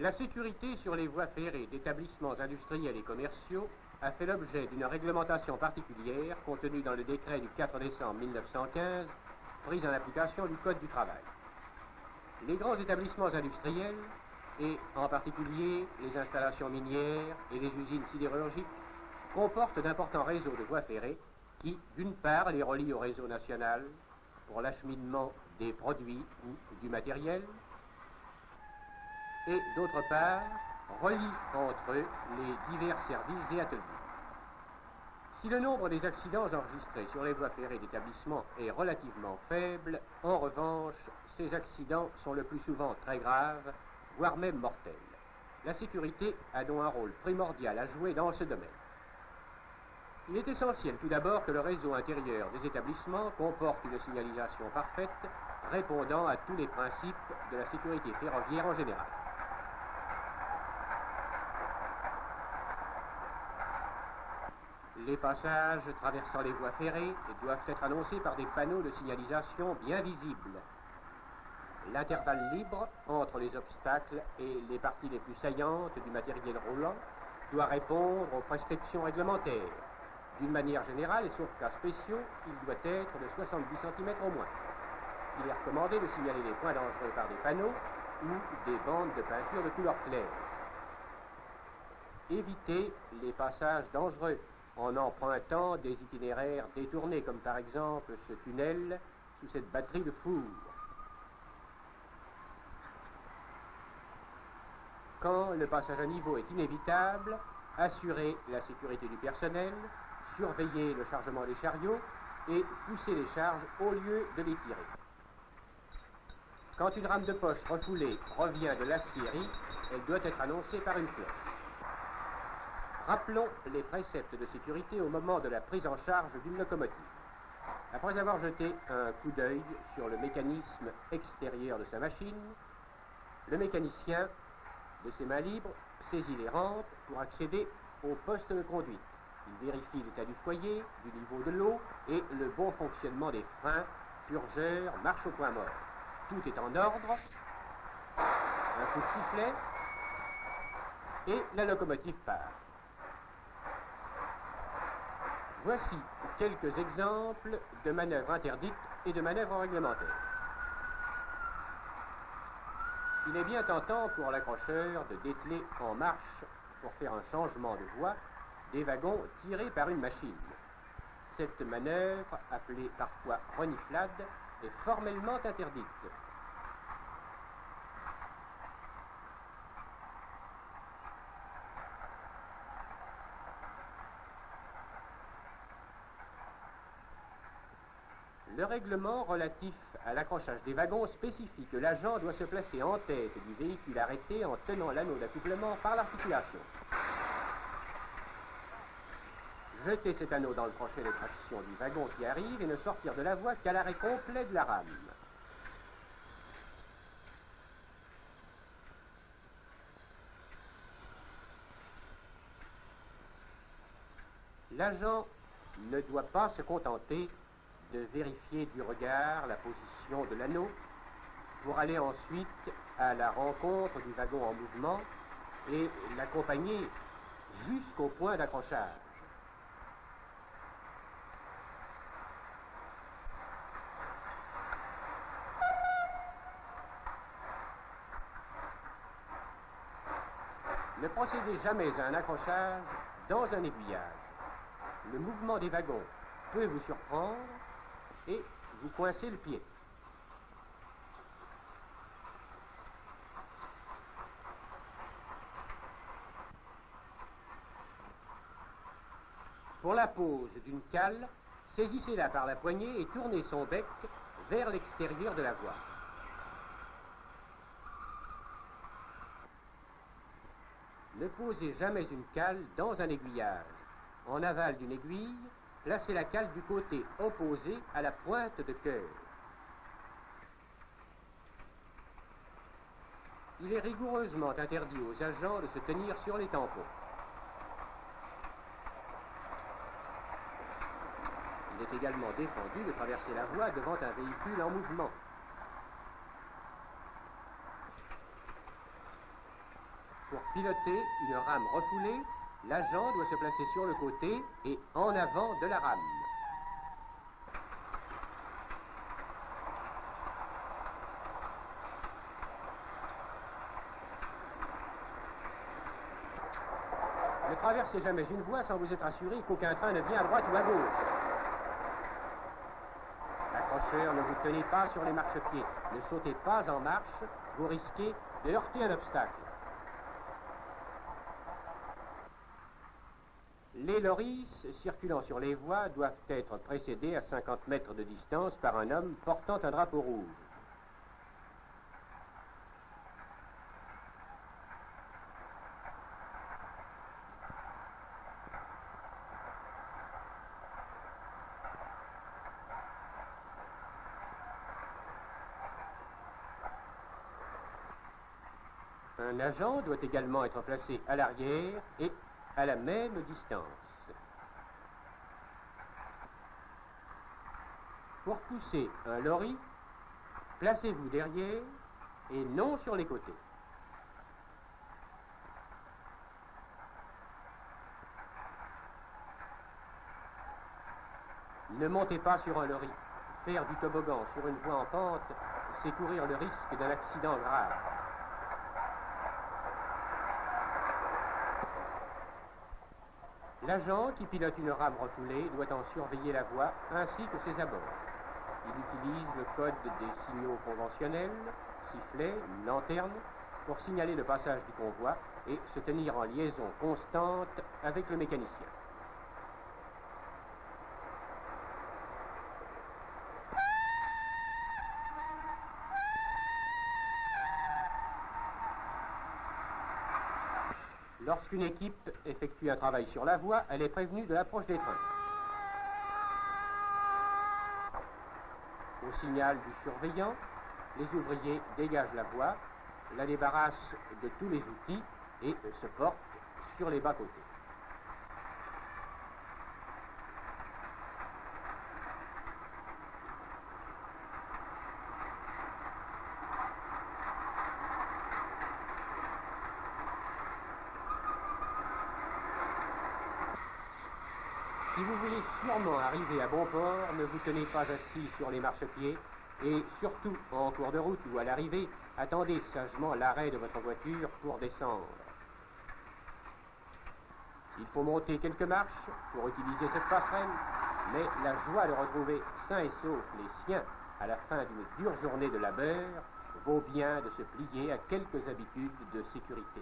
La sécurité sur les voies ferrées d'établissements industriels et commerciaux a fait l'objet d'une réglementation particulière contenue dans le décret du 4 décembre 1915, pris en application du Code du travail. Les grands établissements industriels, et en particulier les installations minières et les usines sidérurgiques, comportent d'importants réseaux de voies ferrées qui, d'une part, les relient au réseau national pour l'acheminement des produits ou du matériel, et d'autre part, relie entre eux les divers services et ateliers. Si le nombre des accidents enregistrés sur les voies ferrées d'établissement est relativement faible, en revanche, ces accidents sont le plus souvent très graves, voire même mortels. La sécurité a donc un rôle primordial à jouer dans ce domaine. Il est essentiel tout d'abord que le réseau intérieur des établissements comporte une signalisation parfaite, répondant à tous les principes de la sécurité ferroviaire en général. Les passages traversant les voies ferrées doivent être annoncés par des panneaux de signalisation bien visibles. L'intervalle libre entre les obstacles et les parties les plus saillantes du matériel roulant doit répondre aux prescriptions réglementaires. D'une manière générale, et sauf cas spéciaux, il doit être de 70 cm au moins. Il est recommandé de signaler les points dangereux par des panneaux ou des bandes de peinture de couleur claire. Éviter les passages dangereux en empruntant des itinéraires détournés, comme par exemple ce tunnel sous cette batterie de four. Quand le passage à niveau est inévitable, assurer la sécurité du personnel, surveiller le chargement des chariots et pousser les charges au lieu de les tirer. Quand une rame de poche refoulée revient de l'aciérie, elle doit être annoncée par une cloche. Rappelons les préceptes de sécurité au moment de la prise en charge d'une locomotive. Après avoir jeté un coup d'œil sur le mécanisme extérieur de sa machine, le mécanicien, de ses mains libres, saisit les rampes pour accéder au poste de conduite. Il vérifie l'état du foyer, du niveau de l'eau et le bon fonctionnement des freins, purgeurs, marche au point mort. Tout est en ordre. Un coup de sifflet et la locomotive part. Voici quelques exemples de manœuvres interdites et de manœuvres réglementaires. Il est bien tentant pour l'accrocheur de dételer en marche, pour faire un changement de voie, des wagons tirés par une machine. Cette manœuvre, appelée parfois reniflade, est formellement interdite. Le règlement relatif à l'accrochage des wagons spécifie que l'agent doit se placer en tête du véhicule arrêté en tenant l'anneau d'accouplement par l'articulation. Jeter cet anneau dans le crochet de traction du wagon qui arrive et ne sortir de la voie qu'à l'arrêt complet de la rame. L'agent ne doit pas se contenter de vérifier du regard la position de l'anneau pour aller ensuite à la rencontre du wagon en mouvement et l'accompagner jusqu'au point d'accrochage. Ne procédez jamais à un accrochage dans un aiguillage. Le mouvement des wagons peut vous surprendre et vous coincez le pied. Pour la pose d'une cale, saisissez-la par la poignée et tournez son bec vers l'extérieur de la voie. Ne posez jamais une cale dans un aiguillage. En aval d'une aiguille, placez la cale du côté opposé à la pointe de cœur. Il est rigoureusement interdit aux agents de se tenir sur les tampons. Il est également défendu de traverser la voie devant un véhicule en mouvement. Pour piloter une rame refoulée, l'agent doit se placer sur le côté et en avant de la rame. Ne traversez jamais une voie sans vous être assuré qu'aucun train ne vient à droite ou à gauche. Accrocheur, ne vous tenez pas sur les marchepieds. Ne sautez pas en marche, vous risquez de heurter un obstacle. Les lorries circulant sur les voies doivent être précédés à 50 mètres de distance par un homme portant un drapeau rouge. Un agent doit également être placé à l'arrière et à la même distance. Pour pousser un lorry, placez-vous derrière et non sur les côtés. Ne montez pas sur un lorry. Faire du toboggan sur une voie en pente, c'est courir le risque d'un accident grave. L'agent qui pilote une rame refoulée doit en surveiller la voie ainsi que ses abords. Il utilise le code des signaux conventionnels, sifflet, lanterne, pour signaler le passage du convoi et se tenir en liaison constante avec le mécanicien. Lorsqu'une équipe effectue un travail sur la voie, elle est prévenue de l'approche des trains. Au signal du surveillant, les ouvriers dégagent la voie, la débarrassent de tous les outils et se portent sur les bas-côtés. Si vous voulez sûrement arriver à bon port, ne vous tenez pas assis sur les marchepieds et surtout en cours de route ou à l'arrivée, attendez sagement l'arrêt de votre voiture pour descendre. Il faut monter quelques marches pour utiliser cette passerelle, mais la joie de retrouver sains et saufs les siens à la fin d'une dure journée de labeur vaut bien de se plier à quelques habitudes de sécurité.